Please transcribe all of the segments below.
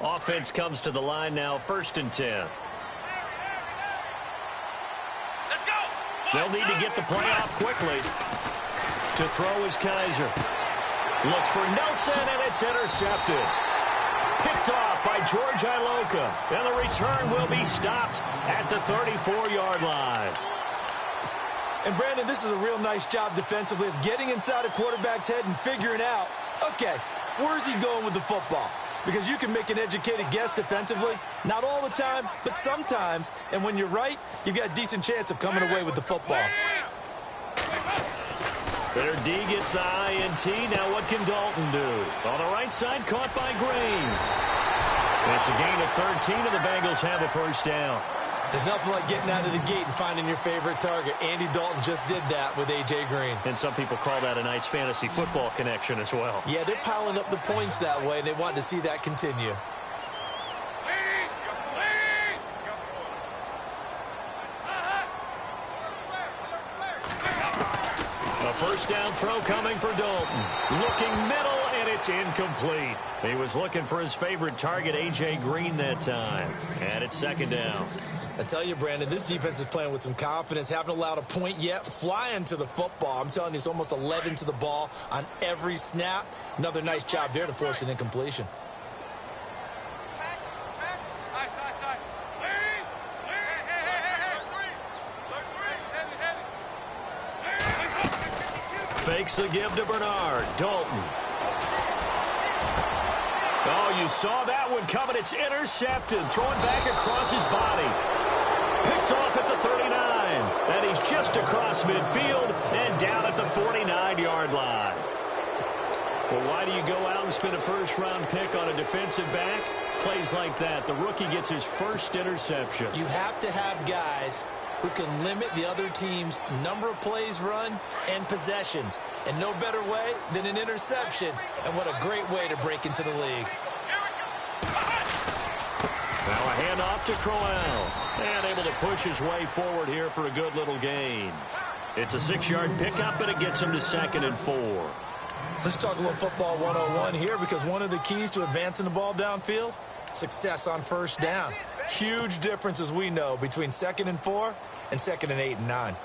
Offense comes to the line now, 1st and 10. They'll need to get the play off quickly. To throw is Kaiser. Looks for Nelson, and it's intercepted. Picked off by George Iloka. And the return will be stopped at the 34-yard line. And, Brandon, this is a real nice job defensively of getting inside a quarterback's head and figuring out, okay, where's he going with the football? Because you can make an educated guess defensively. Not all the time, but sometimes. And when you're right, you've got a decent chance of coming away with the football. Their D gets the INT. Now what can Dalton do? On the right side, caught by Green. It's a gain of 13, and the Bengals have the first down. There's nothing like getting out of the gate and finding your favorite target. Andy Dalton just did that with A.J. Green. And some people call that a nice fantasy football connection as well. Yeah, they're piling up the points that way, and they want to see that continue. A first down throw coming for Dalton. Looking middle, and it's incomplete. He was looking for his favorite target, A.J. Green, that time. And it's 2nd down. I tell you, Brandon, this defense is playing with some confidence. Haven't allowed a point yet. Flying to the football. I'm telling you, it's almost 11 to the ball on every snap. Another nice job there to force an incompletion. Fakes the give to Bernard. Dalton. Oh, you saw that one coming. It's intercepted. Thrown back across his body. Picked off at the 39. And he's just across midfield and down at the 49-yard line. Well, why do you go out and spend a first-round pick on a defensive back? Plays like that. The rookie gets his first interception. You have to have guys who can limit the other team's number of plays run and possessions. And no better way than an interception. And what a great way to break into the league. Now a handoff to Crowell. And able to push his way forward here for a good little gain. It's a 6-yard pickup, but it gets him to 2nd and 4. Let's talk a little football 101 here, because one of the keys to advancing the ball downfield, success on first down. Huge difference, as we know, between 2nd and 4 and 2nd and 8 and 9.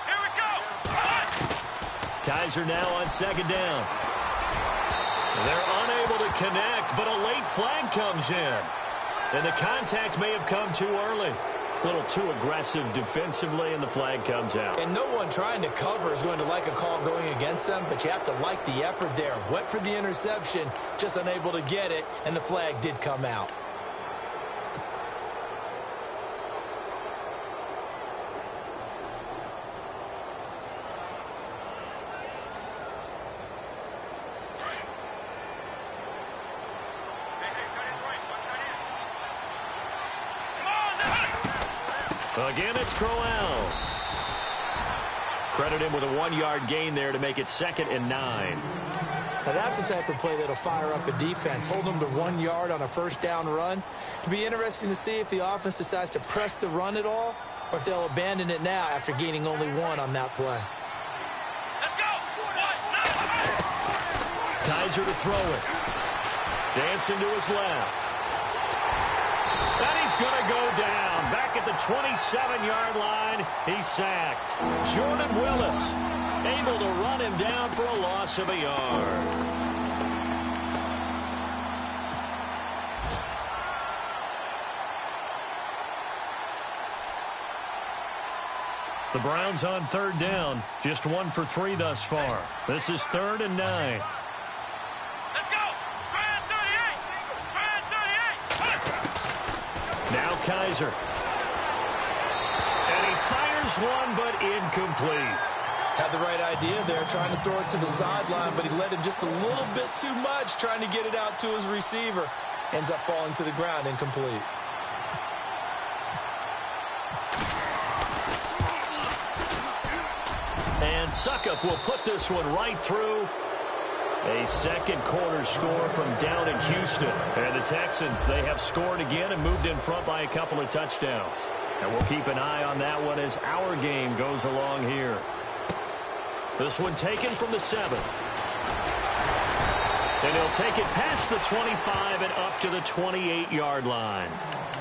Here we go. Kaiser now on 2nd down. They're unable to connect, but a late flag comes in. And the contact may have come too early. A little too aggressive defensively, and the flag comes out. And no one trying to cover is going to like a call going against them, but you have to like the effort there. Went for the interception, just unable to get it, and the flag did come out. Again, it's Crowell. Credit him with a 1-yard gain there to make it 2nd and 9. Now that's the type of play that'll fire up a defense. Hold them to 1 yard on a first down run. It'll be interesting to see if the offense decides to press the run at all, or if they'll abandon it now after gaining only 1 on that play. Let's go. Kaiser to throw it. Dancing to his left. And he's going to go down. Back at the 27-yard line, he's sacked. Jordan Willis able to run him down for a loss of a yard. The Browns on 3rd down. Just 1 for 3 thus far. This is 3rd and 9. Now Kaiser. And he fires one, but incomplete. Had the right idea there, trying to throw it to the sideline, but he led him just a little bit too much, trying to get it out to his receiver. Ends up falling to the ground, incomplete. And Suckup will put this one right through. A second quarter score from down in Houston. And the Texans, they have scored again and moved in front by a couple of touchdowns. And we'll keep an eye on that one as our game goes along here. This one taken from the 7. And he'll take it past the 25 and up to the 28-yard line.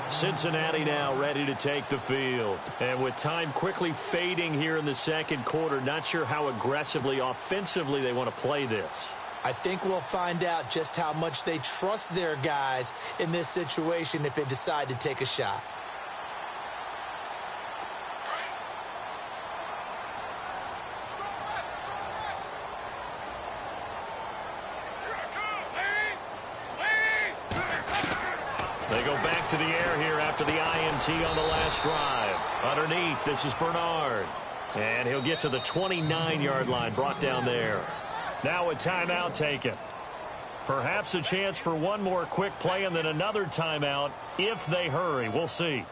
Cincinnati now ready to take the field. And with time quickly fading here in the second quarter, not sure how aggressively, offensively they want to play this. I think we'll find out just how much they trust their guys in this situation if they decide to take a shot. They go back to the air here after the INT on the last drive. Underneath, this is Bernard. And he'll get to the 29-yard line, brought down there. Now a timeout taken. Perhaps a chance for one more quick play and then another timeout if they hurry. We'll see.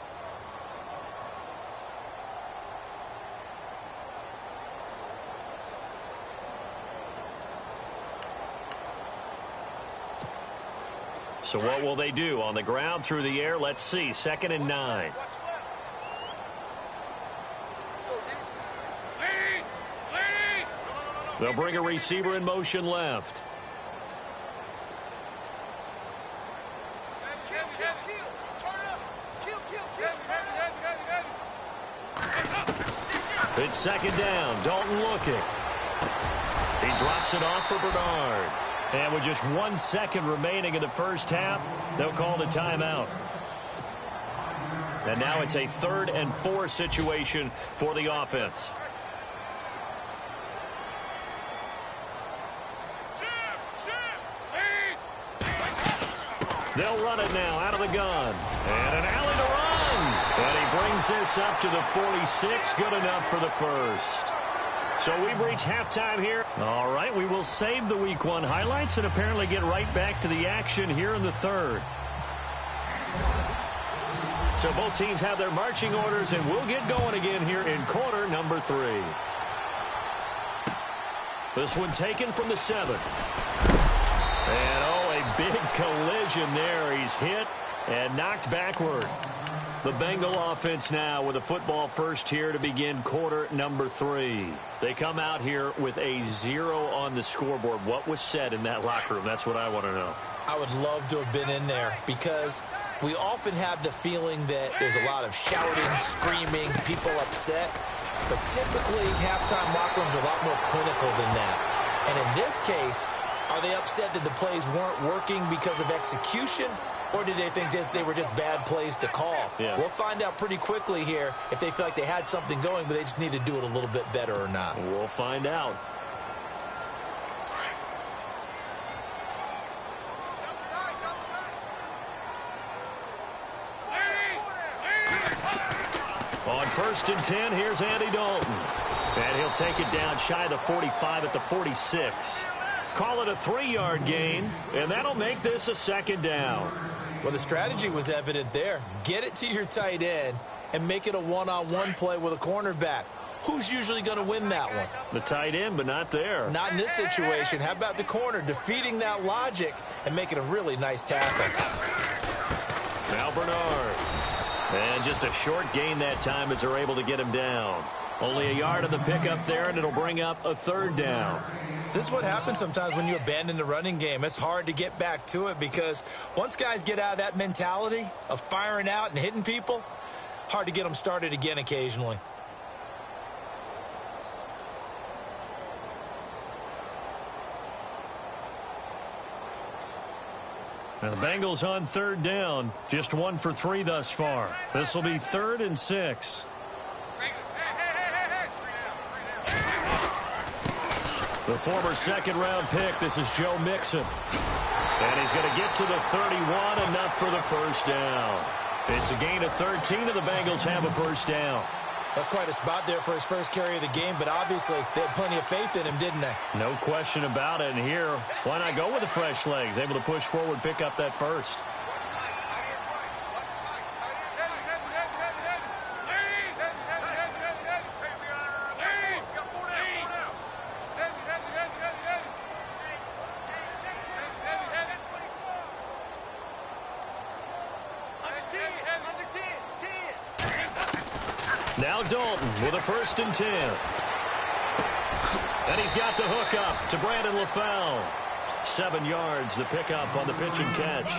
So what will they do? On the ground, through the air, let's see. 2nd and 9. They'll bring a receiver in motion left. It's 2nd down. Dalton looking. He drops it off for Bernard. And with just 1 second remaining in the first half, they'll call the timeout. And now it's a 3rd and 4 situation for the offense. They'll run it now out of the gun. And an alley to run. And he brings this up to the 46. Good enough for the first. So we've reached halftime here. All right, we will save the Week 1 highlights and apparently get right back to the action here in the 3rd. So both teams have their marching orders, and we'll get going again here in quarter number 3. This one taken from the 7. And, a big collision there. He's hit and knocked backward. The Bengal offense now with a football first here to begin quarter number 3. They come out here with a 0 on the scoreboard. What was said in that locker room? That's what I want to know. I would love to have been in there because we often have the feeling that there's a lot of shouting, screaming, people upset. But typically, halftime locker rooms are a lot more clinical than that. And in this case, are they upset that the plays weren't working because of execution? Or did they think they were just bad plays to call? Yeah. We'll find out pretty quickly here if they feel like they had something going, but they just need to do it a little bit better or not. We'll find out. On 1st and 10, here's Andy Dalton. And he'll take it down shy of the 45 at the 46. Call it a 3-yard gain, and that'll make this a 2nd down. Well, the strategy was evident there. Get it to your tight end and make it a one-on-one play with a cornerback. Who's usually going to win that one? The tight end, but not there. Not in this situation. How about the corner defeating that logic and making a really nice tackle? Now Bernard. And just a short gain that time as they're able to get him down. Only a yard on the pickup there, and it'll bring up a 3rd down. This is what happens sometimes when you abandon the running game. It's hard to get back to it because once guys get out of that mentality of firing out and hitting people, hard to get them started again occasionally. Now the Bengals on 3rd down. Just 1 for 3 thus far. This will be 3rd and 6. The former 2nd-round pick, this is Joe Mixon. And he's going to get to the 31, enough for the first down. It's a gain of 13, and the Bengals have a first down. That's quite a spot there for his first carry of the game, but obviously they had plenty of faith in him, didn't they? No question about it. And here, why not go with the fresh legs? Able to push forward, pick up that first. Now Dalton with a 1st and 10. And he's got the hook up to Brandon LaFell. 7 yards, the pickup on the pitch and catch.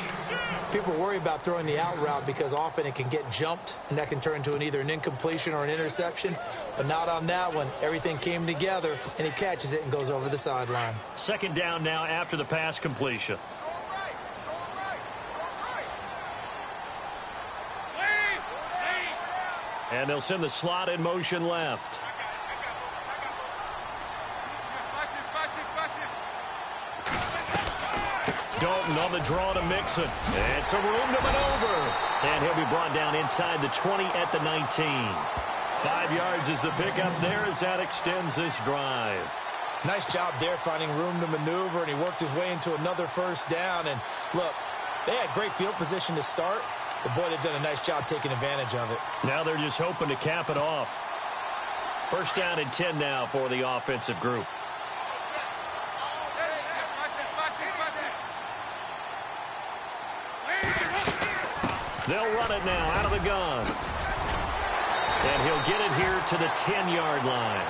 People worry about throwing the out route because often it can get jumped, and that can turn into either an incompletion or an interception. But not on that one. Everything came together, and he catches it and goes over the sideline. 2nd down now after the pass completion. And they'll send the slot in motion left. Dalton on the draw to Mixon. And some room to maneuver. And he'll be brought down inside the 20 at the 19. 5 yards is the pickup there as that extends this drive. Nice job there finding room to maneuver, and he worked his way into another 1st down. And look, they had great field position to start, but boy, they've done a nice job taking advantage of it. Now they're just hoping to cap it off. 1st down and 10 now for the offensive group. They'll run it now out of the gun. And he'll get it here to the 10-yard line.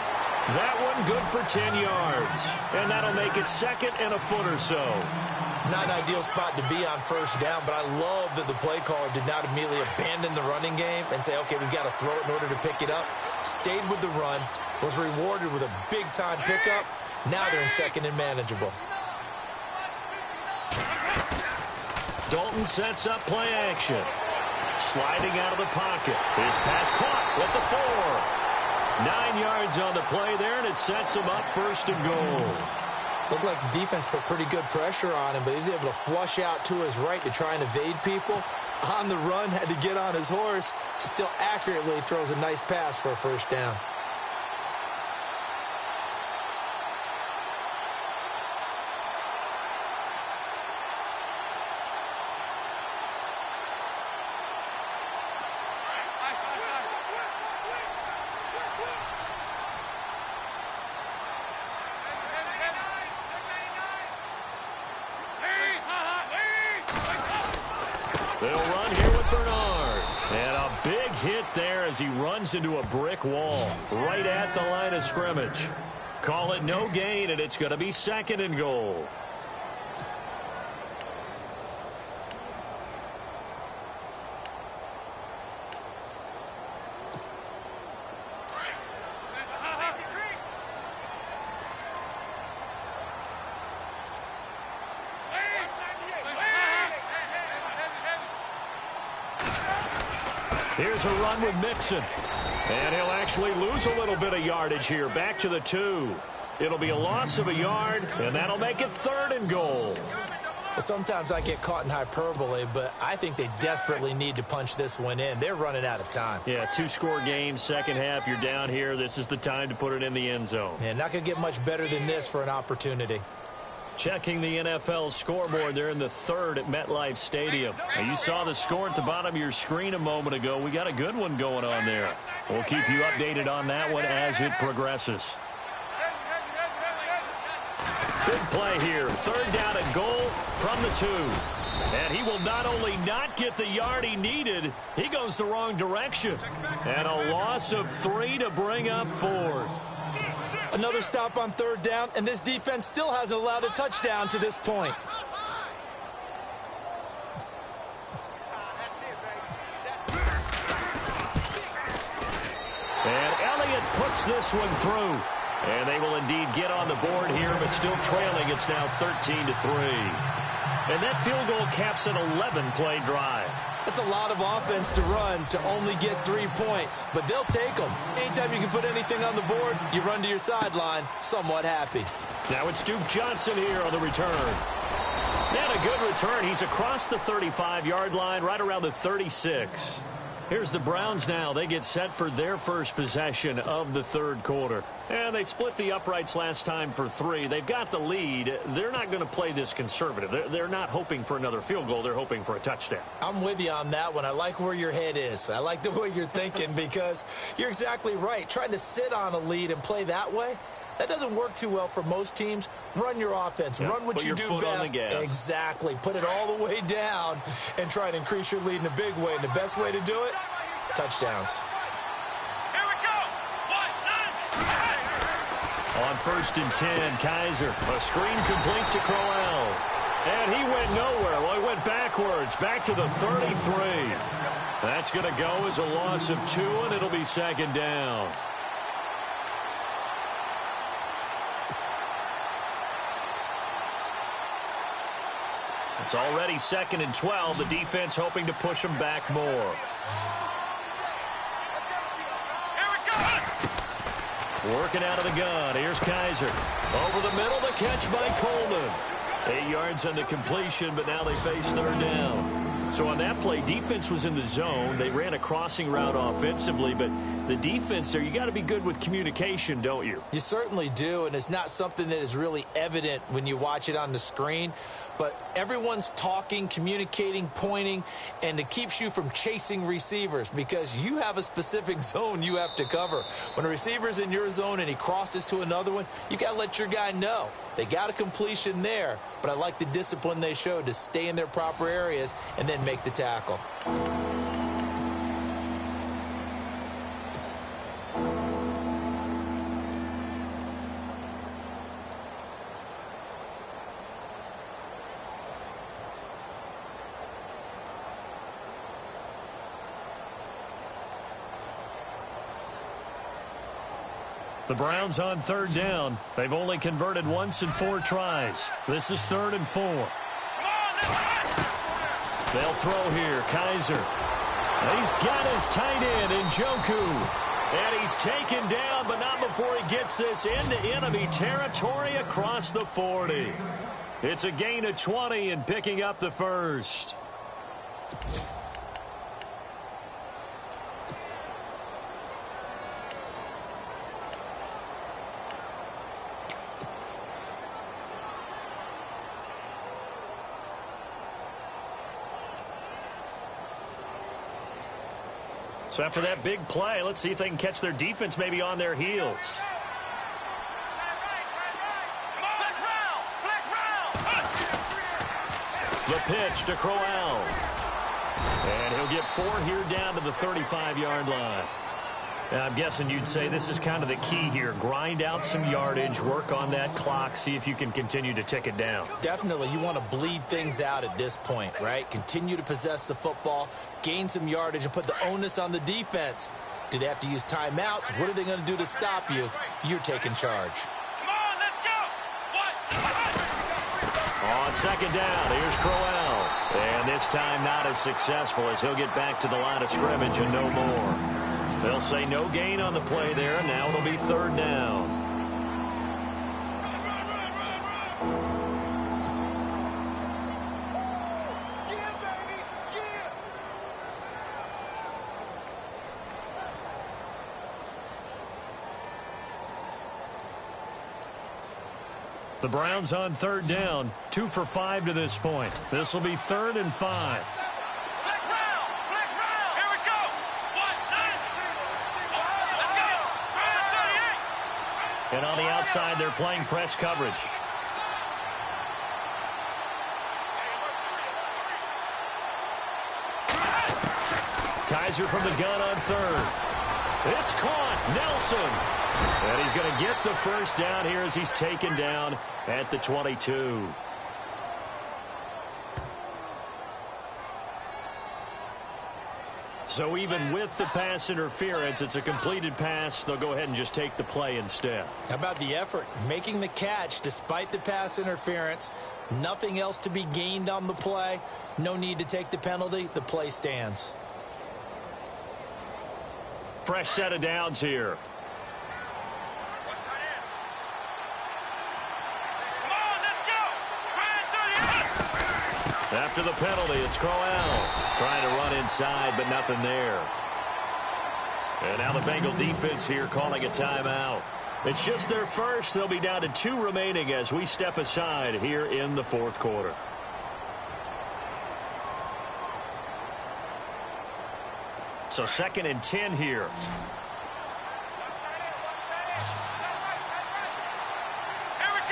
That one good for 10 yards. And that'll make it 2nd and a foot or so. Not an ideal spot to be on 1st down, but I love that the play caller did not immediately abandon the running game and say, okay, we've got to throw it in order to pick it up. Stayed with the run, was rewarded with a big-time pickup. Now they're in 2nd and manageable. Dalton sets up play action. Sliding out of the pocket. His pass caught with the 4. 9 yards on the play there, and it sets him up 1st and goal. Looked like the defense put pretty good pressure on him, but he was able to flush out to his right to try and evade people. On the run, had to get on his horse. Still accurately throws a nice pass for a 1st down. They'll run here with Bernard. And a big hit there as he runs into a brick wall right at the line of scrimmage. Call it no gain, and it's going to be 2nd and goal. Here's a run with Mixon. And he'll actually lose a little bit of yardage here. Back to the 2. It'll be a loss of a yard, and that'll make it 3rd and goal. Sometimes I get caught in hyperbole, but I think they desperately need to punch this one in. They're running out of time. Yeah, 2-score game, 2nd half. You're down here. This is the time to put it in the end zone. Yeah, not going to get much better than this for an opportunity. Checking the NFL scoreboard, they're in the 3rd at MetLife Stadium. Now, you saw the score at the bottom of your screen a moment ago. We got a good one going on there. We'll keep you updated on that one as it progresses. Big play here. 3rd down and goal from the 2. And he will not only not get the yard he needed, he goes the wrong direction. And a loss of 3 to bring up 4th. Another stop on 3rd down, and this defense still hasn't allowed a touchdown to this point. And Elliott puts this one through. And they will indeed get on the board here, but still trailing. It's now 13 to 3. And that field goal caps an 11-play drive. That's a lot of offense to run to only get 3 points, but they'll take them. Anytime you can put anything on the board, you run to your sideline, somewhat happy. Now it's Duke Johnson here on the return. And a good return. He's across the 35-yard line, right around the 36. Here's the Browns now. They get set for their first possession of the 3rd quarter. And they split the uprights last time for 3. They've got the lead. They're not going to play this conservative. They're not hoping for another field goal. They're hoping for a touchdown. I'm with you on that one. I like where your head is. I like the way you're thinking because you're exactly right. Trying to sit on a lead and play that way, that doesn't work too well for most teams. Run your offense. Yeah, run what you do best. On the gas. Exactly. Put it all the way down and try and increase your lead in a big way. And the best way to do it, touchdowns. Here we go. On 1st and 10, Kaiser. A screen complete to Crowell. And he went nowhere. Well, he went backwards, back to the 33. That's going to go as a loss of 2, and it'll be 2nd down. It's already 2nd and 12. The defense hoping to push them back more. Working out of the gun. Here's Kaiser. Over the middle, the catch by Coleman. 8 yards on the completion, but now they face 3rd down. So on that play, defense was in the zone. They ran a crossing route offensively, but the defense there, you got to be good with communication, don't you? You certainly do, and it's not something that is really evident when you watch it on the screen. But everyone's talking, communicating, pointing, and it keeps you from chasing receivers because you have a specific zone you have to cover. When a receiver's in your zone and he crosses to another one, you got to let your guy know. They got a completion there, but I like the discipline they showed to stay in their proper areas and then make the tackle. The Browns on 3rd down. They've only converted once in 4 tries. This is 3rd and 4. They'll throw here. Kaiser. He's got his tight end in Njoku. And he's taken down, but not before he gets this into enemy territory across the 40. It's a gain of 20 and picking up the 1st. So after that big play, let's see if they can catch their defense maybe on their heels. The pitch to Crowell. And he'll get 4 here down to the 35-yard line. And I'm guessing you'd say this is kind of the key here. Grind out some yardage, work on that clock, see if you can continue to tick it down. Definitely. You want to bleed things out at this point, right? Continue to possess the football, gain some yardage, and put the onus on the defense. Do they have to use timeouts? What are they going to do to stop you? You're taking charge. Come on, let's go. On 2nd down, here's Crowell. And this time not as successful as he'll get back to the line of scrimmage and no more. They'll say no gain on the play there, and now it'll be 3rd down. The Browns on 3rd down, 2 for 5 to this point. This will be 3rd and 5. And on the outside, they're playing press coverage. Kaiser from the gun on 3rd. It's caught. Nelson. And he's going to get the 1st down here as he's taken down at the 22. So even with the pass interference, it's a completed pass. They'll go ahead and just take the play instead. How about the effort? Making the catch despite the pass interference. Nothing else to be gained on the play. No need to take the penalty. The play stands. Fresh set of downs here. After the penalty, it's Crowell trying to run inside, but nothing there. And now the Bengal defense here calling a timeout. It's just their first. They'll be down to 2 remaining as we step aside here in the 4th quarter. So 2nd and 10 here.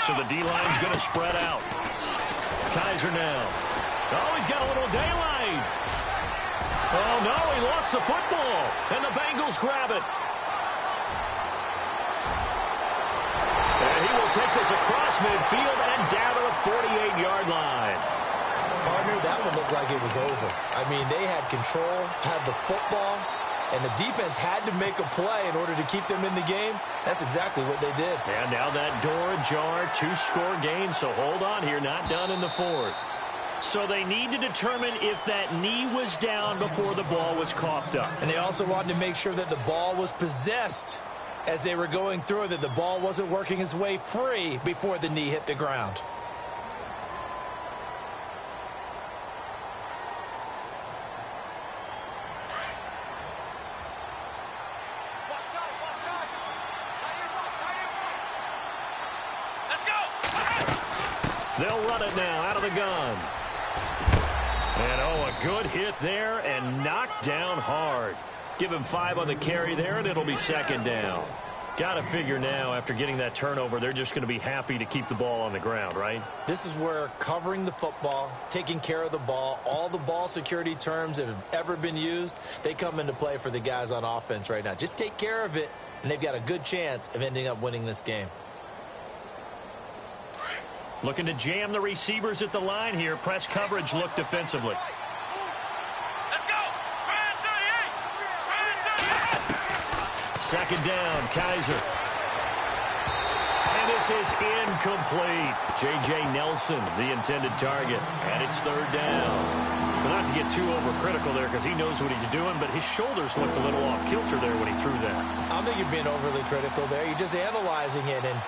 So the D-line's going to spread out. Kaiser now. Oh, he's got a little daylight. Oh, no, he lost the football. And the Bengals grab it. take this across midfield and down to the 48-yard line. Partner, that one looked like it was over. I mean, they had control, had the football, and the defense had to make a play in order to keep them in the game. That's exactly what they did. And now that door ajar, 2-score game, so hold on here, not done in the fourth. So they need to determine if that knee was down before the ball was coughed up. And they also wanted to make sure that the ball was possessed as they were going through it, that the ball wasn't working its way free before the knee hit the ground. They'll run it now out of the gun. And, oh, a good hit there and knocked down hard. Give him 5 on the carry there, and it'll be second down. Got to figure now, after getting that turnover, they're just going to be happy to keep the ball on the ground, right? This is where covering the football, taking care of the ball, all the ball security terms that have ever been used, they come into play for the guys on offense right now. Just take care of it, and they've got a good chance of ending up winning this game. Looking to jam the receivers at the line here. Press coverage look defensively. Let's go. Brand 38. Second down, Kaiser. And this is incomplete. J.J. Nelson, the intended target. And it's third down. Well, not to get too overcritical there because he knows what he's doing, but his shoulders looked a little off kilter there when he threw that. I don't think you're being overly critical there. You're just analyzing it, and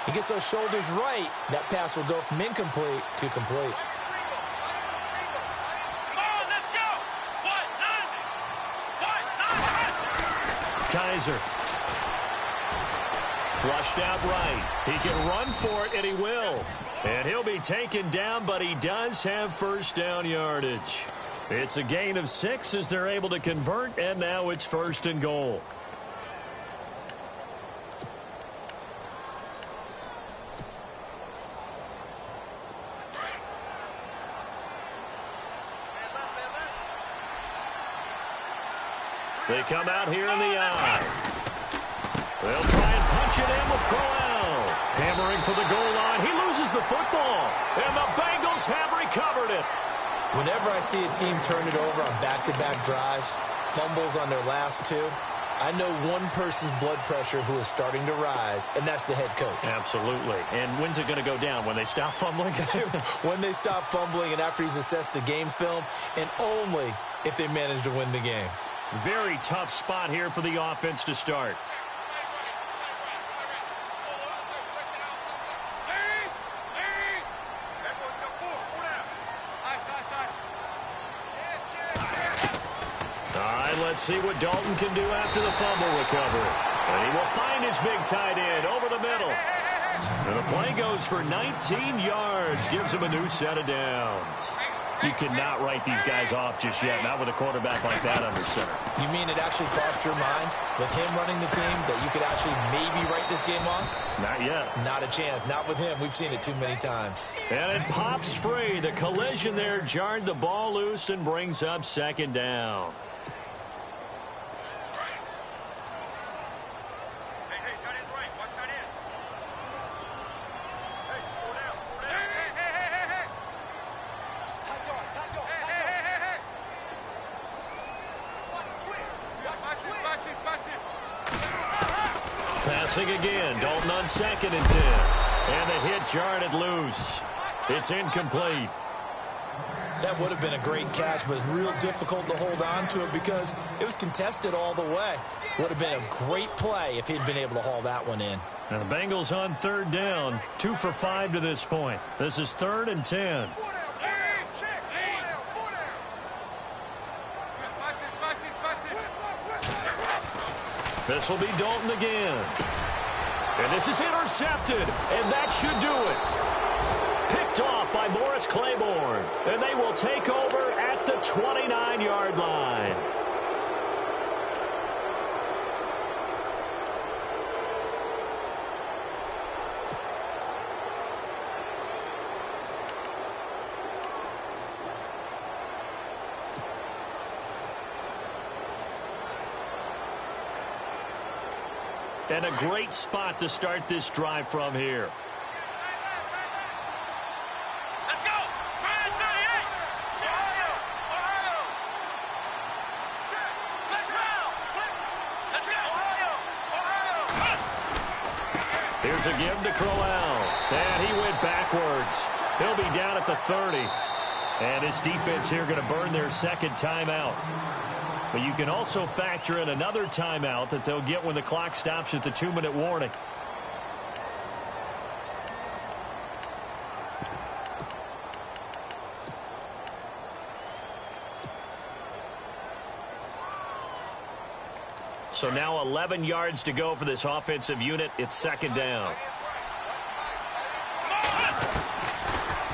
he gets those shoulders right, that pass will go from incomplete to complete. Come on, let's go. What? Kaiser. Flushed out right. He can run for it, and he will. And he'll be taken down, but he does have first down yardage. It's a gain of 6 as they're able to convert, and now it's first and goal. They come out here in the eye. They'll try and punch it in with Crowell. Hammering for the goal line. He loses the football. And the Bengals have recovered it. Whenever I see a team turn it over on back-to-back drives, fumbles on their last 2, I know one person's blood pressure who is starting to rise, and that's the head coach. Absolutely. And when's it going to go down? When they stop fumbling? When they stop fumbling and after he's assessed the game film, and only if they manage to win the game. Very tough spot here for the offense to start. All right, let's see what Dalton can do after the fumble recovery. And he will find his big tight end over the middle. And the play goes for 19 yards. Gives him a new set of downs. You cannot write these guys off just yet, not with a quarterback like that under center. You mean it actually crossed your mind with him running the team that you could actually maybe write this game off? Not yet. Not a chance. Not with him. We've seen it too many times. And it pops free. The collision there jarred the ball loose and brings up second down. Passing again. Dalton on 2nd and 10. And the hit jarred it loose. It's incomplete. That would have been a great catch, but it's real difficult to hold on to it because it was contested all the way. Would have been a great play if he'd been able to haul that one in. Now the Bengals on third down. 2 for 5 to this point. This is 3rd and 10. This will be Dalton again. And this is intercepted. And that should do it. Picked off by Morris Claiborne. And they will take over at the 29-yard line. And a great spot to start this drive from here. is a give to Crowell. And he went backwards. He'll be down at the 30. And his defense here going to burn their second timeout. But you can also factor in another timeout that they'll get when the clock stops at the 2-minute warning. So now 11 yards to go for this offensive unit. It's second down.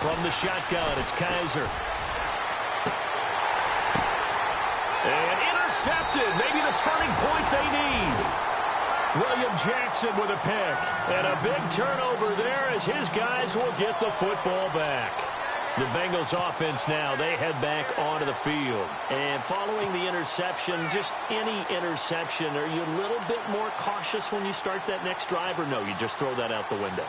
From the shotgun, it's Kaiser. And intercepted. Maybe the turning point they need. William Jackson with a pick. And a big turnover there as his guys will get the football back. The Bengals offense now, they head back onto the field. And following the interception, just any interception, are you a little bit more cautious when you start that next drive, or no, you just throw that out the window?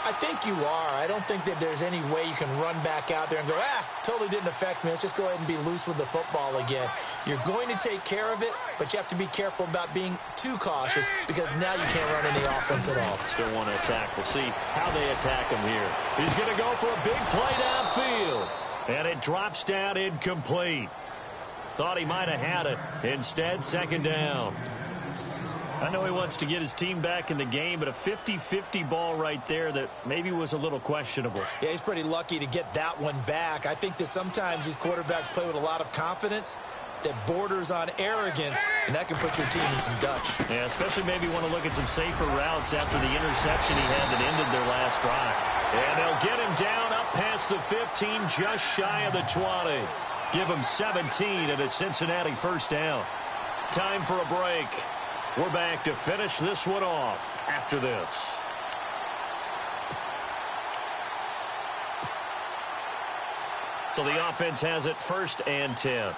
I think you are. I don't think that there's any way you can run back out there and go, totally didn't affect me. Let's just go ahead and be loose with the football again. You're going to take care of it, but you have to be careful about being too cautious because now you can't run any offense at all. Still want to attack. We'll see how they attack him here. He's going to go for a big play downfield, and it drops down incomplete. Thought he might have had it. Instead, second down. I know he wants to get his team back in the game, but a 50-50 ball right there that maybe was a little questionable. Yeah, he's pretty lucky to get that one back. I think that sometimes these quarterbacks play with a lot of confidence that borders on arrogance, and that can put your team in some Dutch. Yeah, especially maybe want to look at some safer routes after the interception he had that ended their last drive. And they'll get him down up past the 15, just shy of the 20. Give him 17 and a Cincinnati first down. Time for a break. We're back to finish this one off after this. So the offense has it first and 10.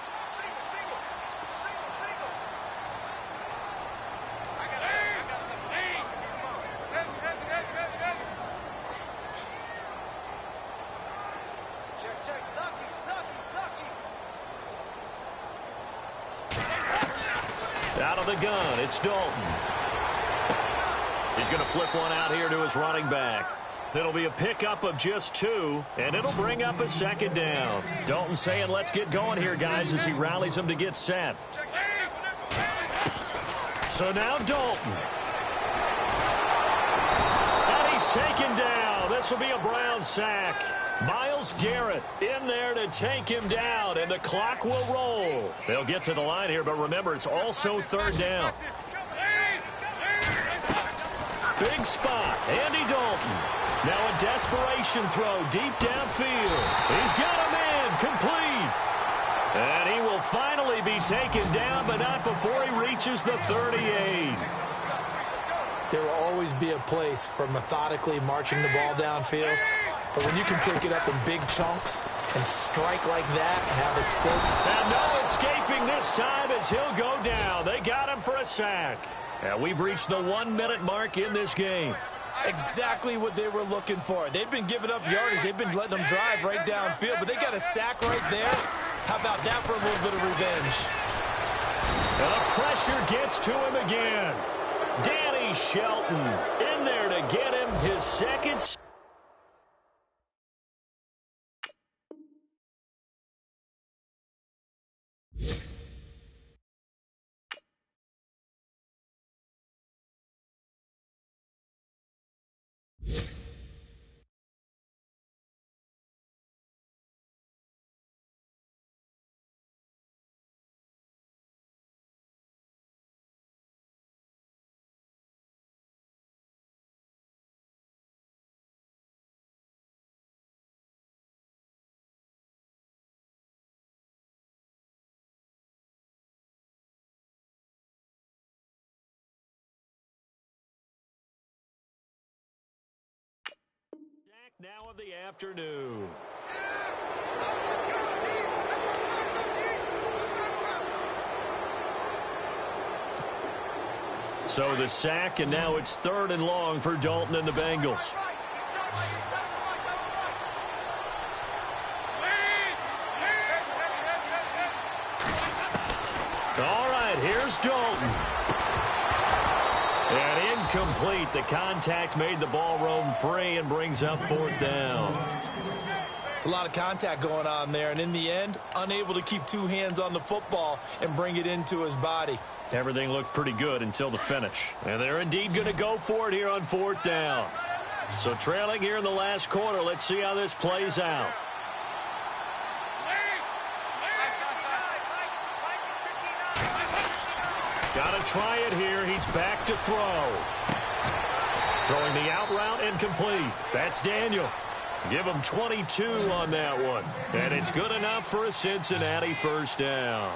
Out of the gun, it's Dalton. He's going to flip one out here to his running back. It'll be a pickup of just 2, and it'll bring up a second down. Dalton saying, let's get going here, guys, as he rallies them to get set. So now Dalton. And he's taken down. This will be a Brown sack. Myles Garrett in there to take him down, and the clock will roll. They'll get to the line here, but remember, it's also third down. Big spot, Andy Dalton. Now a desperation throw deep downfield. He's got him in, complete. And he will finally be taken down, but not before he reaches the 38. There will always be a place for methodically marching the ball downfield. But when you can pick it up in big chunks and strike like that, have it split. And no escaping this time as he'll go down. They got him for a sack. And we've reached the 1-minute mark in this game. Exactly what they were looking for. They've been giving up yardage. They've been letting them drive right downfield. But they got a sack right there. How about that for a little bit of revenge? And the pressure gets to him again. Danny Shelton in there to get him his second. Now of the afternoon. So the sack, and now it's third and long for Dalton and the Bengals. All right, here's Dalton. And incomplete. the contact made the ball roam free and brings up 4th down. It's a lot of contact going on there, and in the end, unable to keep two hands on the football and bring it into his body. Everything looked pretty good until the finish. And they're indeed going to go for it here on 4th down. So trailing here in the last quarter, let's see how this plays out. Got to try it here. He's back to throw. Throwing the out route incomplete. That's Daniel. Give him 22 on that one. And it's good enough for a Cincinnati 1st down.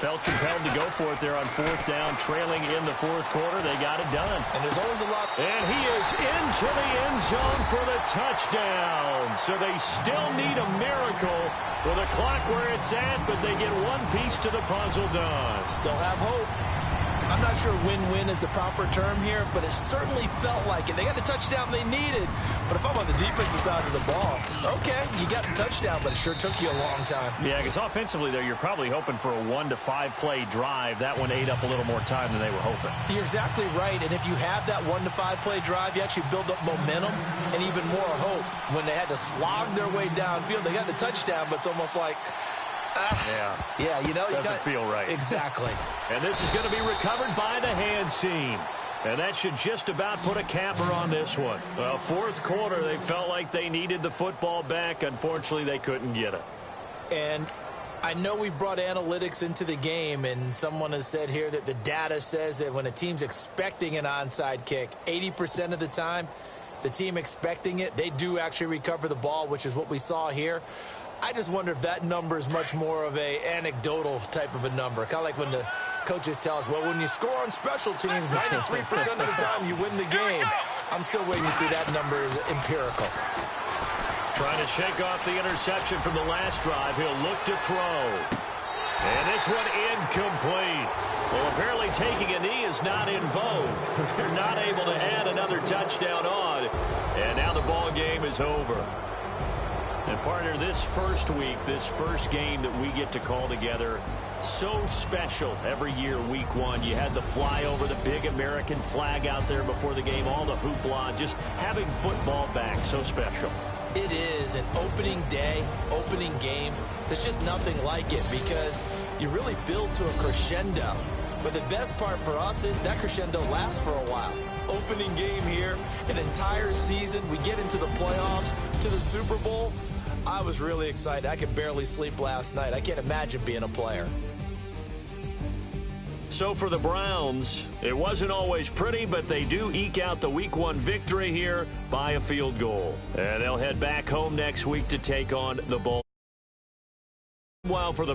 Felt compelled to go for it there on 4th down, trailing in the 4th quarter. They got it done. And there's always a lot. And he is into the end zone for the touchdown. So they still need a miracle with a clock where it's at, but they get one piece to the puzzle done. Still have hope. I'm not sure win-win is the proper term here, but it certainly felt like it. They got the touchdown they needed, but if I'm on the defensive side of the ball, okay, you got the touchdown, but it sure took you a long time. Yeah, because offensively there, you're probably hoping for a 1 to 5 play drive. That one ate up a little more time than they were hoping. You're exactly right, and if you have that 1 to 5 play drive, you actually build up momentum and even more hope. When they had to slog their way downfield, they got the touchdown, but it's almost like, yeah, you know, doesn't feel right. Exactly. And this is going to be recovered by the hands team. And that should just about put a capper on this one. Well, 4th quarter, they felt like they needed the football back. Unfortunately, they couldn't get it. And I know we brought analytics into the game, and someone has said here that the data says that when a team's expecting an onside kick, 80% of the time, the team expecting it, they do actually recover the ball, which is what we saw here. I just wonder if that number is much more of a anecdotal type of a number. Kind of like when the coaches tell us, well, when you score on special teams, 93% of the time you win the game. I'm still waiting to see that number is empirical. Trying to shake off the interception from the last drive. He'll look to throw. And this one incomplete. Well, apparently taking a knee is not in vogue. They're not able to add another touchdown on. And now the ball game is over. And partner, this first week, this first game that we get to call together, so special every year, week 1. You had the flyover, the big American flag out there before the game, all the hoopla, just having football back, so special. It is an opening day, opening game. There's just nothing like it because you really build to a crescendo. But the best part for us is that crescendo lasts for a while. Opening game here, an entire season. We get into the playoffs, to the Super Bowl. I was really excited. I could barely sleep last night. I can't imagine being a player. So for the Browns, it wasn't always pretty, but they do eke out the Week 1 victory here by a field goal. And they'll head back home next week to take on the Bull. While for the